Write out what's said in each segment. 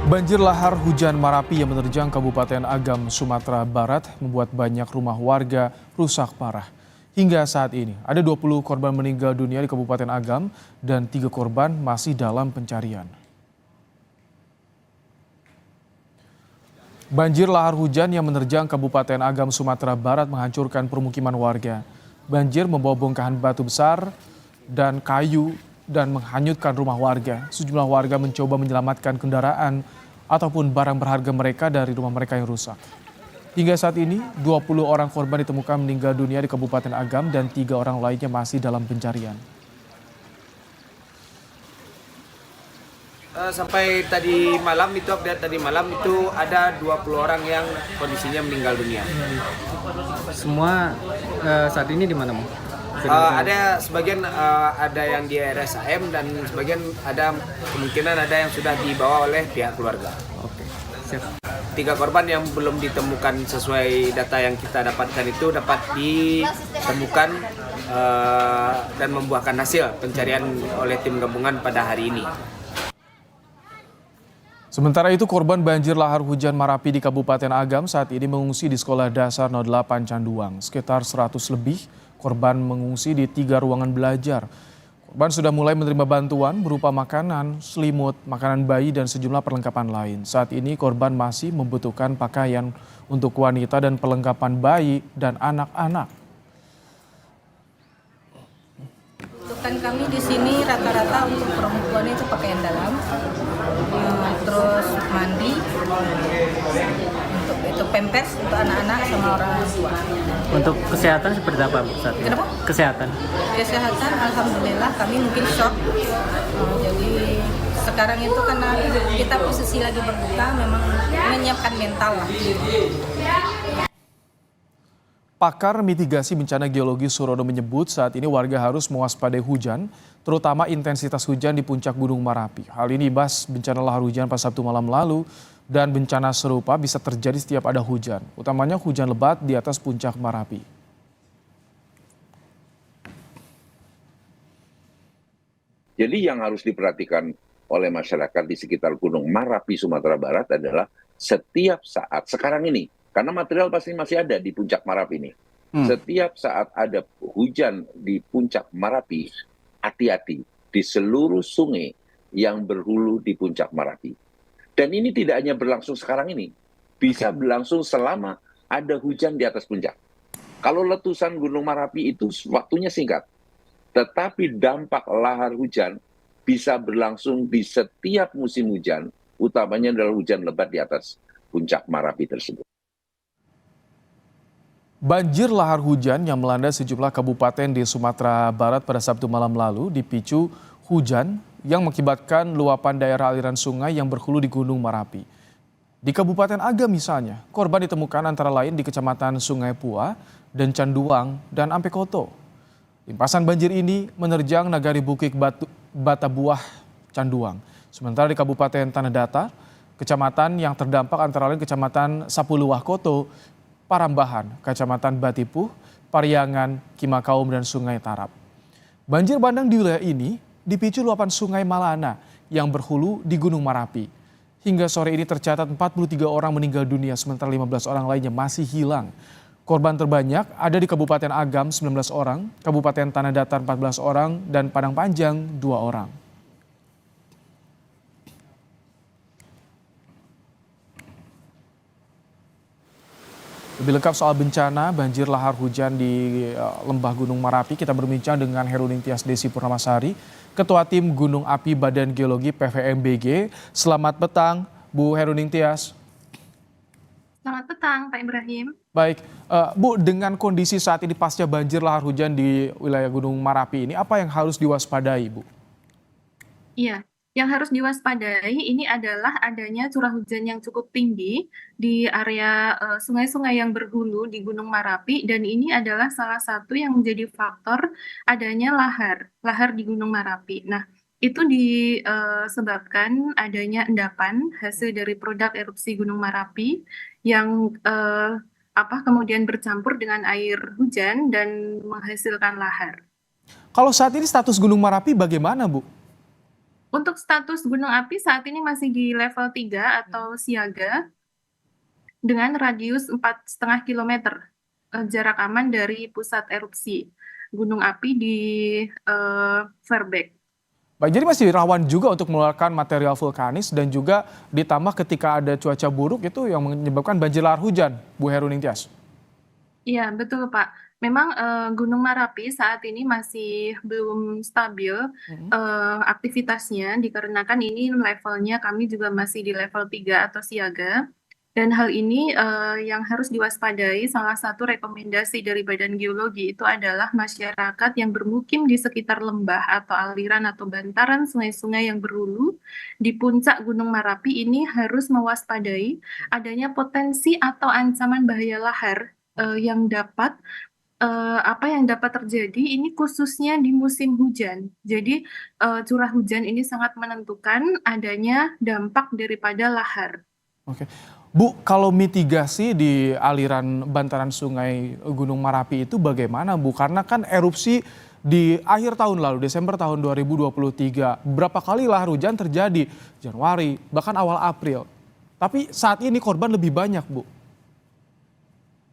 Banjir lahar hujan Marapi yang menerjang Kabupaten Agam, Sumatera Barat membuat banyak rumah warga rusak parah. Hingga saat ini, ada 20 korban meninggal dunia di Kabupaten Agam dan 3 korban masih dalam pencarian. Banjir lahar hujan yang menerjang Kabupaten Agam, Sumatera Barat menghancurkan permukiman warga. Banjir membawa bongkahan batu besar dan kayu dan menghanyutkan rumah warga. Sejumlah warga mencoba menyelamatkan kendaraan ataupun barang berharga mereka dari rumah mereka yang rusak. Hingga saat ini, 20 orang korban ditemukan meninggal dunia di Kabupaten Agam dan 3 orang lainnya masih dalam pencarian. Sampai tadi malam itu, update tadi malam itu ada 20 orang yang kondisinya meninggal dunia. Semua saat ini di mana, Bang? Ada sebagian ada yang di RSAM dan sebagian ada kemungkinan ada yang sudah dibawa oleh pihak keluarga. Oke, siap. 3 korban yang belum ditemukan sesuai data yang kita dapatkan itu dapat ditemukan dan membuahkan hasil pencarian oleh tim gabungan pada hari ini. Sementara itu, korban banjir lahar hujan Marapi di Kabupaten Agam saat ini mengungsi di Sekolah Dasar 08 Canduang. Sekitar 100 lebih korban mengungsi di 3 ruangan belajar. Korban sudah mulai menerima bantuan berupa makanan, selimut, makanan bayi, dan sejumlah perlengkapan lain. Saat ini korban masih membutuhkan pakaian untuk wanita dan perlengkapan bayi dan anak-anak. Kan kami di sini rata-rata untuk perempuan itu pakaian dalam, terus mandi, untuk itu pampers untuk anak-anak sama orang tua. Untuk kesehatan seperti apa, Bu, saat ini? Kenapa? Kesehatan. Kesehatan alhamdulillah kami mungkin shock. Jadi sekarang itu karena kita posisi lagi berduka, memang menyiapkan mental lah. Pakar mitigasi bencana geologi Surono menyebut saat ini warga harus mewaspadai hujan, terutama intensitas hujan di puncak Gunung Marapi. Hal ini imbas bencana lahar hujan pada Sabtu malam lalu dan bencana serupa bisa terjadi setiap ada hujan, utamanya hujan lebat di atas puncak Marapi. Jadi yang harus diperhatikan oleh masyarakat di sekitar Gunung Marapi, Sumatera Barat adalah setiap saat sekarang ini, karena material pasti masih ada di puncak Marapi ini. Setiap saat ada hujan di puncak Marapi, hati-hati di seluruh sungai yang berhulu di puncak Marapi. Dan ini tidak hanya berlangsung sekarang ini, bisa berlangsung selama ada hujan di atas puncak. Kalau letusan Gunung Marapi itu waktunya singkat, tetapi dampak lahar hujan bisa berlangsung di setiap musim hujan, utamanya adalah hujan lebat di atas puncak Marapi tersebut. Banjir lahar hujan yang melanda sejumlah kabupaten di Sumatera Barat pada Sabtu malam lalu dipicu hujan yang mengakibatkan luapan daerah aliran sungai yang berhulu di Gunung Marapi. Di Kabupaten Agam misalnya, korban ditemukan antara lain di Kecamatan Sungai Pua dan Canduang dan Ampekoto. Limpasan banjir ini menerjang Nagari Bukit Batabuah Canduang. Sementara di Kabupaten Tanah Datar, kecamatan yang terdampak antara lain Kecamatan Sapuluwah Koto, Parambahan, Kecamatan Batipuh, Pariangan, Kimakaum, dan Sungai Tarap. Banjir bandang di wilayah ini dipicu luapan Sungai Malana yang berhulu di Gunung Marapi. Hingga sore ini tercatat 43 orang meninggal dunia, sementara 15 orang lainnya masih hilang. Korban terbanyak ada di Kabupaten Agam 19 orang, Kabupaten Tanah Datar 14 orang, dan Padang Panjang 2 orang. Lebih lengkap soal bencana banjir lahar hujan di Lembah Gunung Marapi, kita berbincang dengan Heruning Tias Desi Purnamasari, Ketua Tim Gunung Api Badan Geologi PVMBG. Selamat petang, Bu Heruning Tias. Selamat petang, Pak Ibrahim. Baik, Bu, dengan kondisi saat ini pasca banjir lahar hujan di wilayah Gunung Marapi ini, apa yang harus diwaspadai, Bu? Iya, yang harus diwaspadai ini adalah adanya curah hujan yang cukup tinggi di area sungai-sungai yang berhulu di Gunung Marapi, dan ini adalah salah satu yang menjadi faktor adanya lahar di Gunung Marapi. Nah, itu disebabkan adanya endapan hasil dari produk erupsi Gunung Marapi yang kemudian bercampur dengan air hujan dan menghasilkan lahar. Kalau saat ini status Gunung Marapi bagaimana, Bu? Untuk status gunung api saat ini masih di level 3 atau siaga dengan radius 4,5 kilometer jarak aman dari pusat erupsi gunung api di Verbeek. Baik, jadi masih rawan juga untuk mengeluarkan material vulkanis dan juga ditambah ketika ada cuaca buruk itu yang menyebabkan banjir lahar hujan, Bu Heru Ningtyas. Iya, betul, Pak. Memang Gunung Merapi saat ini masih belum stabil aktivitasnya dikarenakan ini levelnya kami juga masih di level 3 atau siaga. Dan hal ini yang harus diwaspadai, salah satu rekomendasi dari Badan Geologi itu adalah masyarakat yang bermukim di sekitar lembah atau aliran atau bantaran sungai-sungai yang berhulu di puncak Gunung Merapi ini harus mewaspadai adanya potensi atau ancaman bahaya lahar yang dapat yang dapat terjadi ini khususnya di musim hujan. Jadi curah hujan ini sangat menentukan adanya dampak daripada lahar. Oke. Bu, kalau mitigasi di aliran bantaran sungai Gunung Merapi itu bagaimana, Bu? Karena kan erupsi di akhir tahun lalu, Desember tahun 2023, berapa kali lahar hujan terjadi, Januari, bahkan awal April. Tapi saat ini korban lebih banyak, Bu.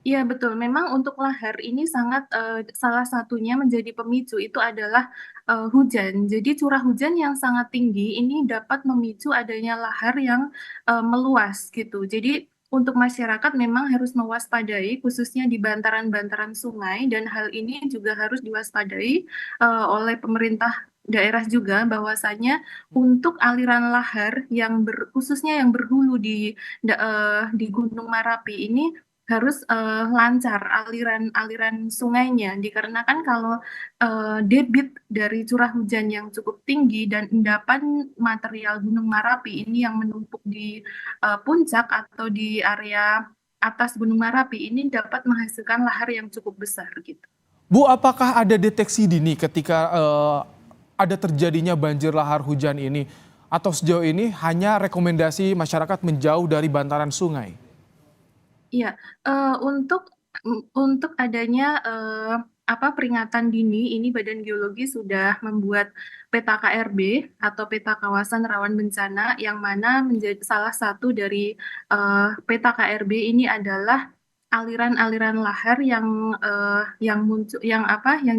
Iya betul, memang untuk lahar ini sangat salah satunya menjadi pemicu itu adalah hujan. Jadi curah hujan yang sangat tinggi ini dapat memicu adanya lahar yang meluas gitu. Jadi untuk masyarakat memang harus mewaspadai khususnya di bantaran-bantaran sungai dan hal ini juga harus diwaspadai oleh pemerintah daerah juga bahwasanya untuk aliran lahar yang khususnya yang berhulu di Gunung Merapi ini harus lancar aliran sungainya dikarenakan kalau debit dari curah hujan yang cukup tinggi dan endapan material Gunung Merapi ini yang menumpuk di puncak atau di area atas Gunung Merapi ini dapat menghasilkan lahar yang cukup besar gitu. Bu, apakah ada deteksi dini ketika ada terjadinya banjir lahar hujan ini? Atau sejauh ini hanya rekomendasi masyarakat menjauh dari bantaran sungai? Iya, untuk adanya peringatan dini, ini Badan Geologi sudah membuat peta KRB atau peta kawasan rawan bencana, yang mana menjadi salah satu dari peta KRB ini adalah aliran-aliran lahar yang muncul, yang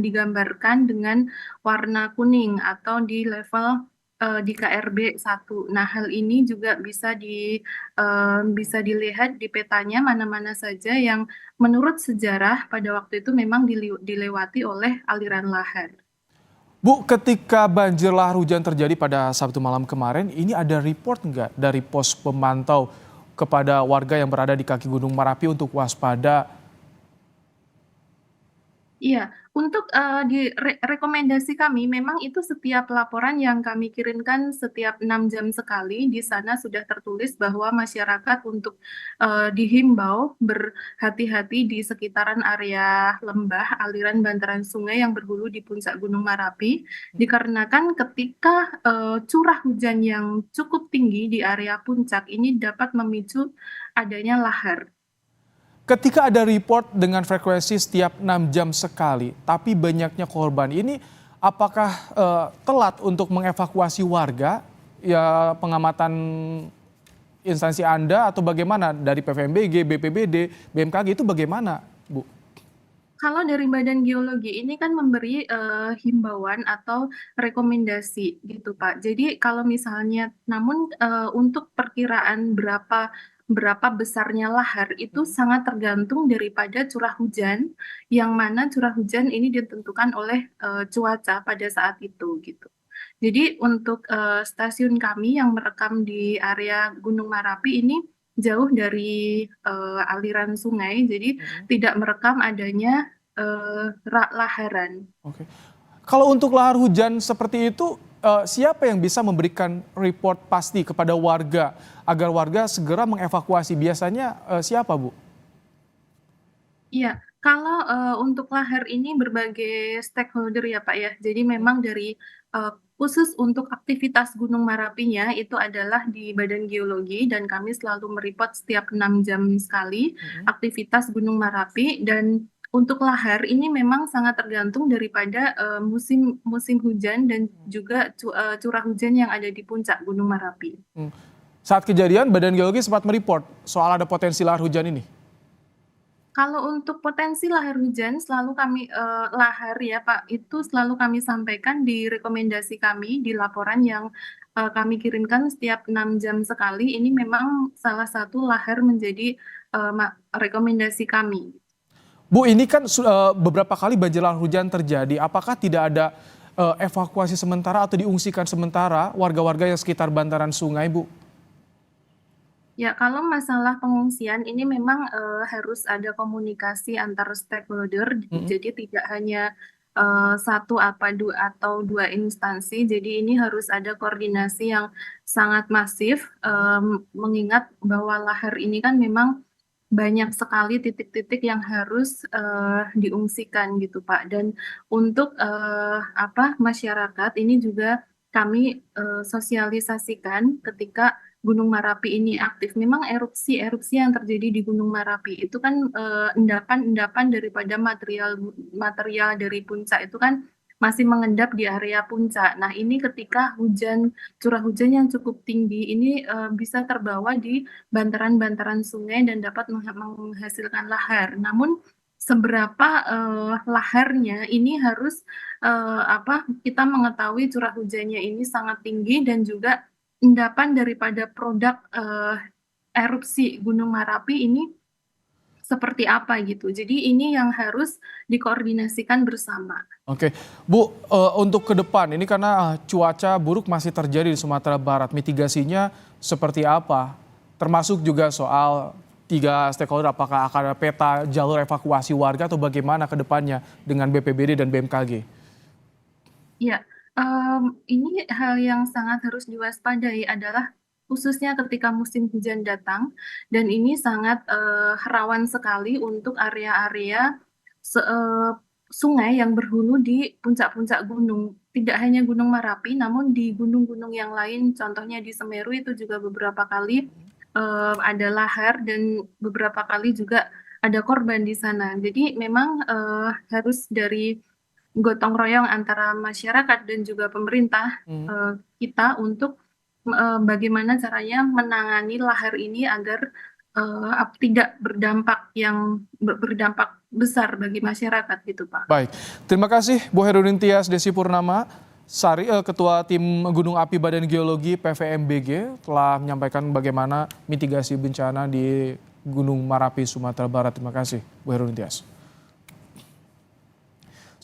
digambarkan dengan warna kuning atau di level di KRB 1. Nah, hal ini juga bisa dilihat di petanya mana-mana saja yang menurut sejarah pada waktu itu memang dilewati oleh aliran lahar. Bu, ketika banjir lahar hujan terjadi pada Sabtu malam kemarin, ini ada report nggak dari pos pemantau kepada warga yang berada di kaki Gunung Merapi untuk waspada? Iya, untuk di rekomendasi kami memang itu setiap laporan yang kami kirimkan setiap 6 jam sekali di sana sudah tertulis bahwa masyarakat untuk dihimbau berhati-hati di sekitaran area lembah, aliran bantaran sungai yang berhulu di puncak Gunung Merapi dikarenakan ketika curah hujan yang cukup tinggi di area puncak ini dapat memicu adanya lahar. Ketika ada report dengan frekuensi setiap 6 jam sekali, tapi banyaknya korban ini, apakah telat untuk mengevakuasi warga? Ya, pengamatan instansi Anda atau bagaimana dari PVMBG, BPBD, BMKG itu bagaimana, Bu? Kalau dari Badan Geologi ini kan memberi himbauan atau rekomendasi gitu Pak. Jadi kalau misalnya, namun untuk perkiraan berapa besarnya lahar itu sangat tergantung daripada curah hujan, yang mana curah hujan ini ditentukan oleh cuaca pada saat itu gitu. Jadi untuk stasiun kami yang merekam di area Gunung Merapi ini jauh dari aliran sungai, jadi tidak merekam adanya laharan. Oke. Kalau untuk lahar hujan seperti itu, siapa yang bisa memberikan report pasti kepada warga agar warga segera mengevakuasi? Biasanya siapa, Bu? Iya, kalau untuk lahar ini berbagai stakeholder ya Pak ya. Jadi memang dari khusus untuk aktivitas Gunung Merapinya itu adalah di Badan Geologi dan kami selalu mereport setiap 6 jam sekali aktivitas Gunung Merapi dan untuk lahar ini memang sangat tergantung daripada musim musim hujan dan juga curah hujan yang ada di puncak Gunung Merapi. Saat kejadian, Badan Geologi sempat mereport soal ada potensi lahar hujan ini. Kalau untuk potensi lahar hujan selalu kami lahar ya Pak, itu selalu kami sampaikan di rekomendasi kami di laporan yang kami kirimkan setiap 6 jam sekali. Ini memang salah satu lahar menjadi rekomendasi kami. Bu, ini kan beberapa kali banjir lahar hujan terjadi. Apakah tidak ada evakuasi sementara atau diungsikan sementara warga-warga yang sekitar bantaran sungai, Bu? Ya, kalau masalah pengungsian ini memang harus ada komunikasi antar stakeholder, jadi tidak hanya satu atau dua instansi, jadi ini harus ada koordinasi yang sangat masif, mengingat bahwa lahar ini kan memang banyak sekali titik-titik yang harus diungsikan gitu Pak. Dan untuk masyarakat ini juga kami sosialisasikan ketika Gunung Merapi ini aktif. Memang erupsi yang terjadi di Gunung Merapi itu kan endapan-endapan daripada material dari puncak itu kan masih mengendap di area puncak. Nah, ini ketika curah hujan yang cukup tinggi ini bisa terbawa di bantaran-bantaran sungai dan dapat menghasilkan lahar. Namun seberapa laharnya ini harus kita mengetahui curah hujannya ini sangat tinggi dan juga endapan daripada produk erupsi Gunung Merapi ini seperti apa gitu. Jadi ini yang harus dikoordinasikan bersama. Oke, Bu, untuk ke depan ini karena cuaca buruk masih terjadi di Sumatera Barat, mitigasinya seperti apa? Termasuk juga soal 3 stakeholder, apakah akan ada peta jalur evakuasi warga atau bagaimana ke depannya dengan BPBD dan BMKG? Ya, ini hal yang sangat harus diwaspadai adalah khususnya ketika musim hujan datang dan ini sangat rawan sekali untuk area-area sungai yang berhulu di puncak-puncak gunung. Tidak hanya Gunung Merapi, namun di gunung-gunung yang lain, contohnya di Semeru itu juga beberapa kali ada lahar dan beberapa kali juga ada korban di sana. Jadi memang harus dari gotong royong antara masyarakat dan juga pemerintah kita untuk bagaimana caranya menangani lahar ini agar tidak berdampak besar bagi masyarakat gitu Pak. Baik, terima kasih Bu Herudin Tias Desi Purnama, Ketua Tim Gunung Api Badan Geologi PVMBG telah menyampaikan bagaimana mitigasi bencana di Gunung Merapi, Sumatera Barat. Terima kasih Bu Herudin Tias.